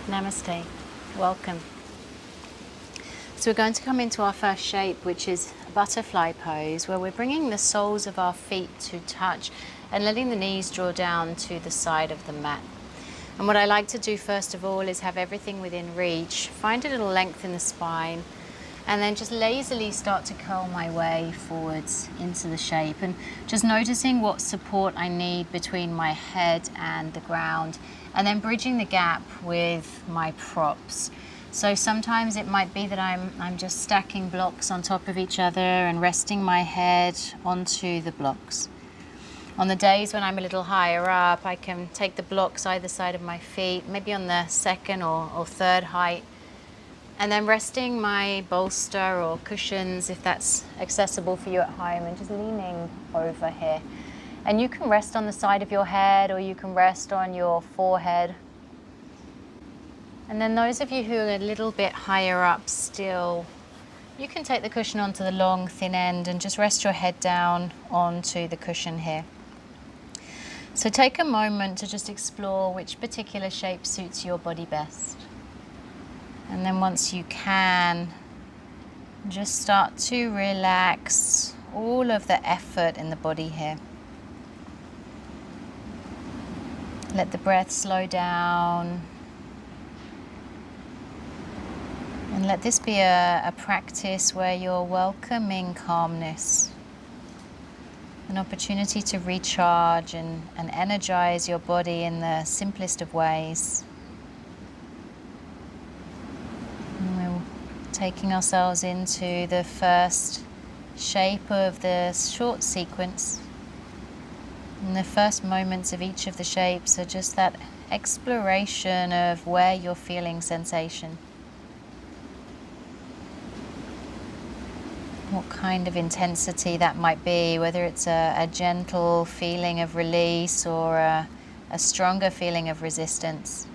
Namaste. Welcome. So we're going to come into our first shape, which is a butterfly pose, where we're bringing the soles of our feet to touch and letting the knees draw down to the side of the mat. And what I like to do first of all is have everything within reach, find a little length in the spine, and then just lazily start to curl my way forwards into the shape, and just noticing what support I need between my head and the ground, and then bridging the gap with my props. So sometimes it might be that I'm just stacking blocks on top of each other and resting my head onto the blocks. On the days when I'm a little higher up, I can take the blocks either side of my feet, maybe on the second or third height, and then resting my bolster or cushions, if that's accessible for you at home, and just leaning over here. And you can rest on the side of your head, or you can rest on your forehead. And then those of you who are a little bit higher up still, you can take the cushion onto the long, thin end and just rest your head down onto the cushion here. So take a moment to just explore which particular shape suits your body best. And then once you can, just start to relax all of the effort in the body here. Let the breath slow down. And let this be a practice where you're welcoming calmness. An opportunity to recharge and energize your body in the simplest of ways. And we're taking ourselves into the first shape of the short sequence. And the first moments of each of the shapes are just that exploration of where you're feeling sensation. What kind of intensity that might be, whether it's a gentle feeling of release or a stronger feeling of resistance.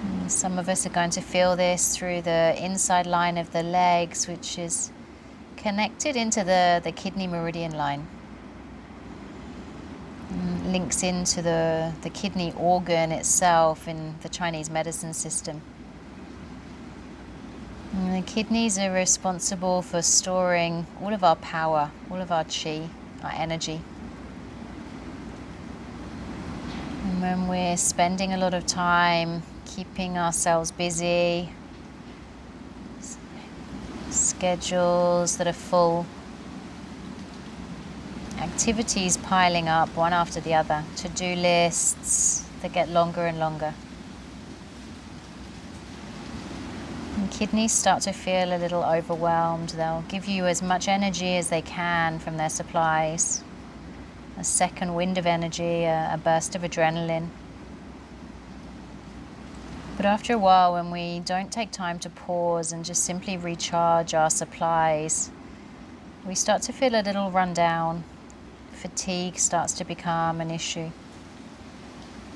And some of us are going to feel this through the inside line of the legs, which is connected into the kidney meridian line. And links into the kidney organ itself in the Chinese medicine system. And the kidneys are responsible for storing all of our power, all of our qi, our energy. And when we're spending a lot of time keeping ourselves busy, schedules that are full, activities piling up one after the other, to-do lists that get longer and longer. And kidneys start to feel a little overwhelmed. They'll give you as much energy as they can from their supplies. A second wind of energy, a burst of adrenaline. But after a while, when we don't take time to pause and just simply recharge our supplies, we start to feel a little run down. Fatigue starts to become an issue.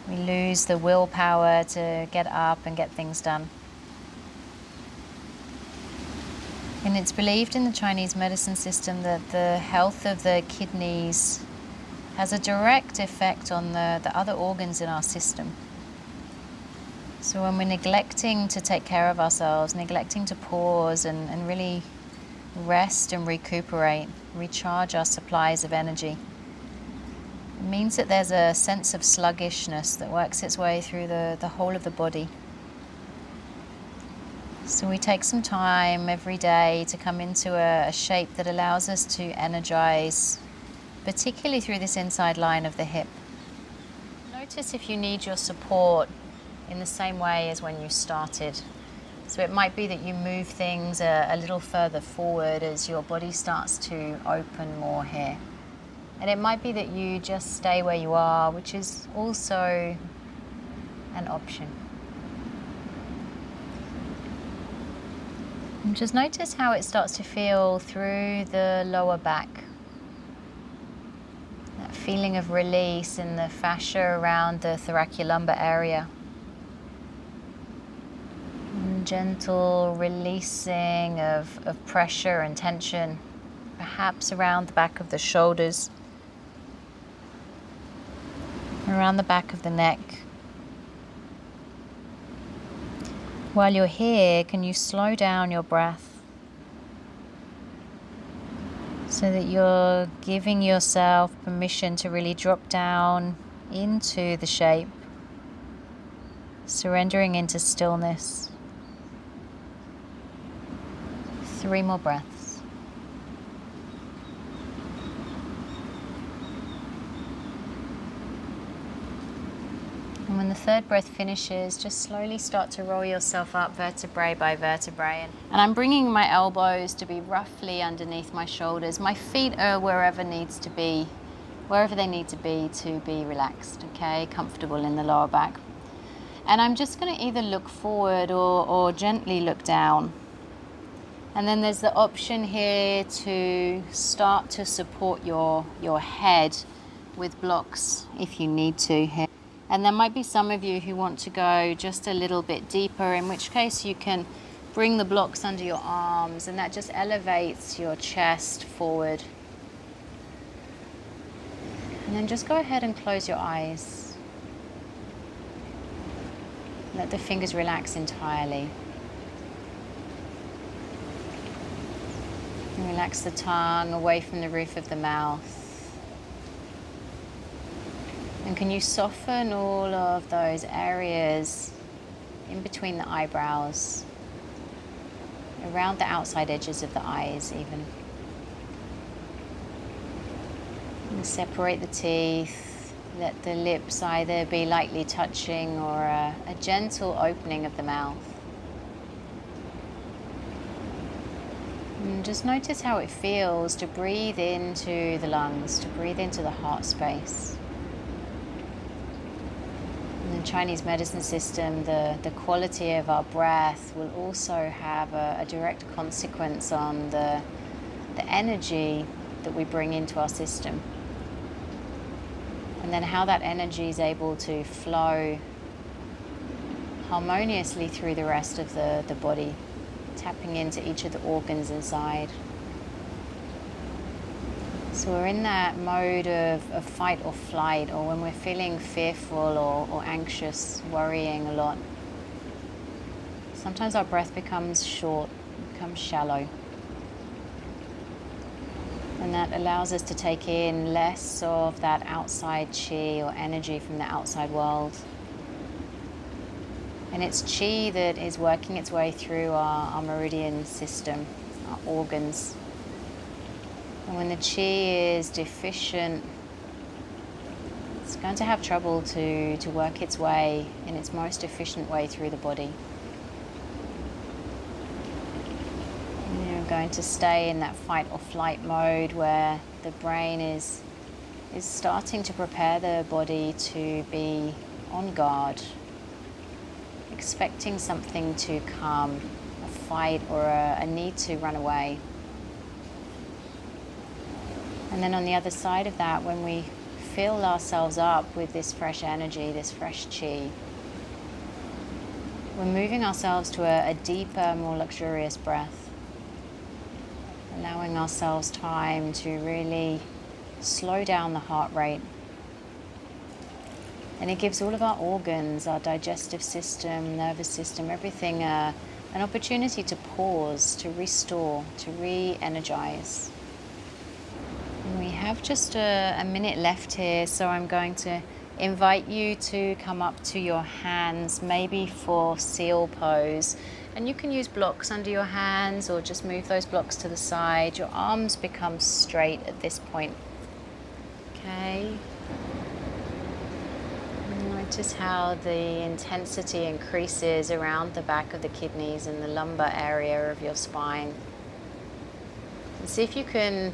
We lose the willpower to get up and get things done. And it's believed in the Chinese medicine system that the health of the kidneys has a direct effect on the other organs in our system. So when we're neglecting to take care of ourselves, neglecting to pause and really rest and recuperate, recharge our supplies of energy, it means that there's a sense of sluggishness that works its way through the whole of the body. So we take some time every day to come into a shape that allows us to energize, particularly through this inside line of the hip. Notice if you need your support in the same way as when you started. So it might be that you move things a little further forward as your body starts to open more here. And it might be that you just stay where you are, which is also an option. And just notice how it starts to feel through the lower back. That feeling of release in the fascia around the thoracolumbar area. And gentle releasing of pressure and tension, perhaps around the back of the shoulders, around the back of the neck. While you're here, can you slow down your breath so that you're giving yourself permission to really drop down into the shape, surrendering into stillness. 3 more breaths. And when the 3rd breath finishes, just slowly start to roll yourself up vertebrae by vertebrae. And I'm bringing my elbows to be roughly underneath my shoulders. My feet are wherever they need to be relaxed, okay? Comfortable in the lower back. And I'm just going to either look forward or gently look down. And then there's the option here to start to support your head with blocks if you need to here. And there might be some of you who want to go just a little bit deeper, in which case you can bring the blocks under your arms, and that just elevates your chest forward. And then just go ahead and close your eyes. Let the fingers relax entirely. And relax the tongue away from the roof of the mouth. And can you soften all of those areas in between the eyebrows, around the outside edges of the eyes even. And separate the teeth, let the lips either be lightly touching or a gentle opening of the mouth. And just notice how it feels to breathe into the lungs, to breathe into the heart space. In the Chinese medicine system, the quality of our breath will also have a direct consequence on the energy that we bring into our system. And then how that energy is able to flow harmoniously through the rest of the body, tapping into each of the organs inside. So we're in that mode of fight or flight, or when we're feeling fearful or anxious, worrying a lot. Sometimes our breath becomes short, becomes shallow. And that allows us to take in less of that outside chi or energy from the outside world. And it's chi that is working its way through our meridian system, our organs. And when the chi is deficient, it's going to have trouble to work its way in its most efficient way through the body. And you're going to stay in that fight or flight mode where the brain is starting to prepare the body to be on guard, expecting something to come, a fight or a need to run away. And then on the other side of that, when we fill ourselves up with this fresh energy, this fresh chi, we're moving ourselves to a deeper, more luxurious breath, allowing ourselves time to really slow down the heart rate. And it gives all of our organs, our digestive system, nervous system, everything an opportunity to pause, to restore, to re-energize. We have just a minute left here, so I'm going to invite you to come up to your hands, maybe for seal pose. And you can use blocks under your hands or just move those blocks to the side. Your arms become straight at this point. Okay. Notice how the intensity increases around the back of the kidneys and the lumbar area of your spine. And see if you can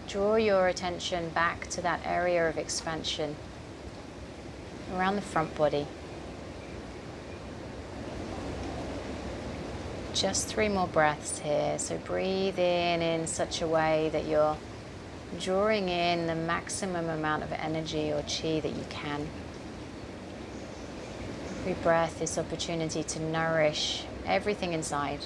draw your attention back to that area of expansion around the front body. Just 3 more breaths here. So breathe in such a way that you're drawing in the maximum amount of energy or chi that you can. Every breath is opportunity to nourish everything inside.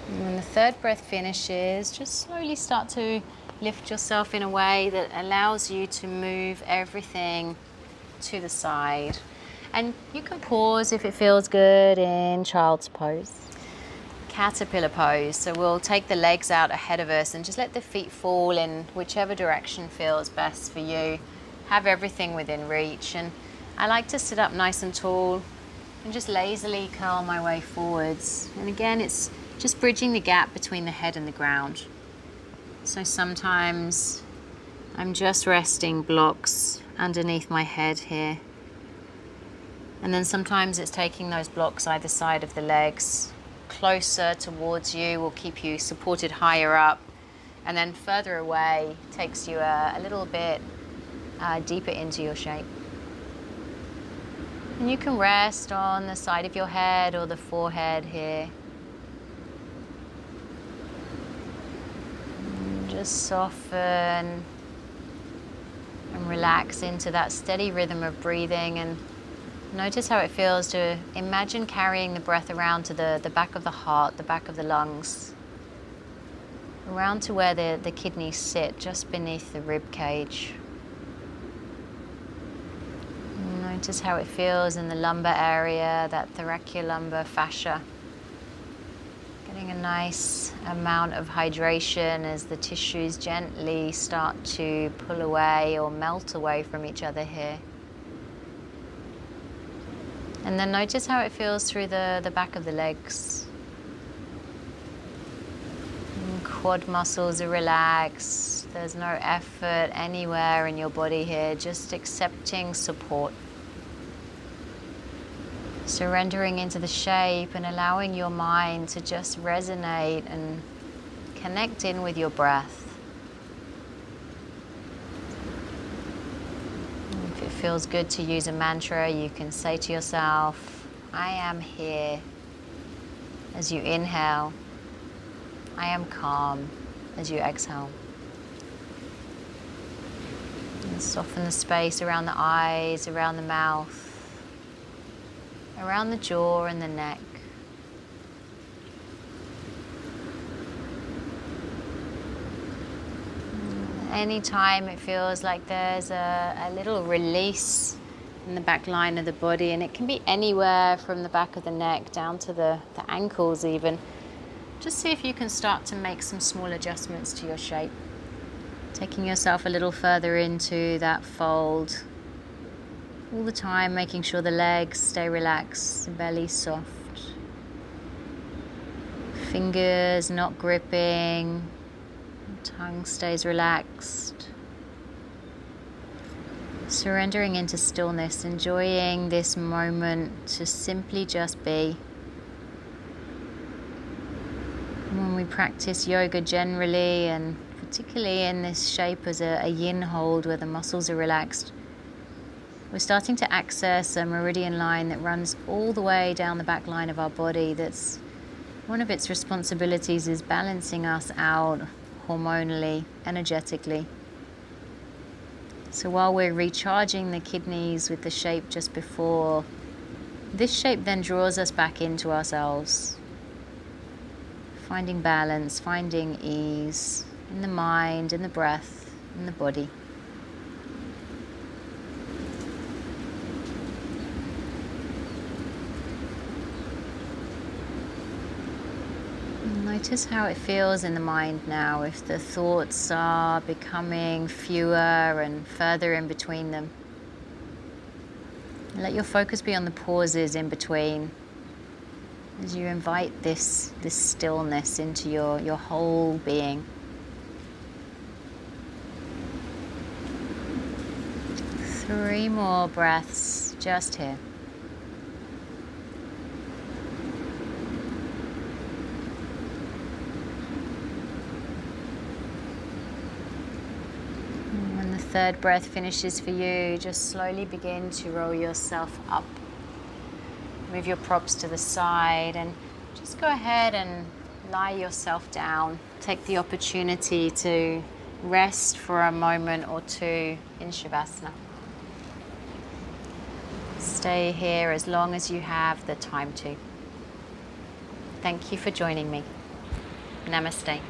And when the 3rd breath finishes, just slowly start to Lift yourself in a way that allows you to move everything to the side. And you can pause if it feels good in child's pose. Caterpillar pose. So we'll take the legs out ahead of us and just let the feet fall in whichever direction feels best for you. Have everything within reach. And I like to sit up nice and tall and just lazily curl my way forwards. And again, it's just bridging the gap between the head and the ground. So sometimes I'm just resting blocks underneath my head here. And then sometimes it's taking those blocks either side of the legs closer towards you, will keep you supported higher up. And then further away takes you a little bit deeper into your shape. And you can rest on the side of your head or the forehead here. Just soften and relax into that steady rhythm of breathing, and notice how it feels to imagine carrying the breath around to the back of the heart, the back of the lungs, around to where the kidneys sit, just beneath the rib cage. Notice how it feels in the lumbar area, that thoracolumbar fascia. Getting a nice amount of hydration as the tissues gently start to pull away or melt away from each other here. And then notice how it feels through the back of the legs. And quad muscles are relaxed. There's no effort anywhere in your body here, just accepting support. Surrendering into the shape and allowing your mind to just resonate and connect in with your breath. If it feels good to use a mantra, you can say to yourself, I am here, as you inhale. I am calm, as you exhale. And soften the space around the eyes, around the mouth, around the jaw and the neck. Anytime it feels like there's a little release in the back line of the body, and it can be anywhere from the back of the neck down to the ankles even, just see if you can start to make some small adjustments to your shape. Taking yourself a little further into that fold. All the time making sure the legs stay relaxed, the belly soft. Fingers not gripping, tongue stays relaxed. Surrendering into stillness, enjoying this moment to simply just be. When we practice yoga generally, and particularly in this shape as a yin hold where the muscles are relaxed, we're starting to access a meridian line that runs all the way down the back line of our body. That's one of its responsibilities, is balancing us out hormonally, energetically. So while we're recharging the kidneys with the shape just before, this shape then draws us back into ourselves. Finding balance, finding ease in the mind, in the breath, in the body. Notice how it feels in the mind now, if the thoughts are becoming fewer and further in between them. Let your focus be on the pauses in between as you invite this stillness into your whole being. Three more breaths just here. Third breath finishes for you, just slowly begin to roll yourself up. Move your props to the side and just go ahead and lie yourself down. Take the opportunity to rest for a moment or two in Shavasana. Stay here as long as you have the time to. Thank you for joining me. Namaste.